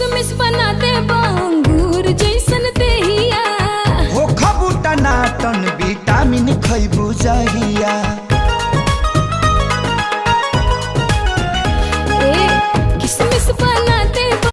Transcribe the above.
किसमिस बना दे अंगूर जैसन देहिया। हो खबूटा नाटन विटामिन खैबू जहिया।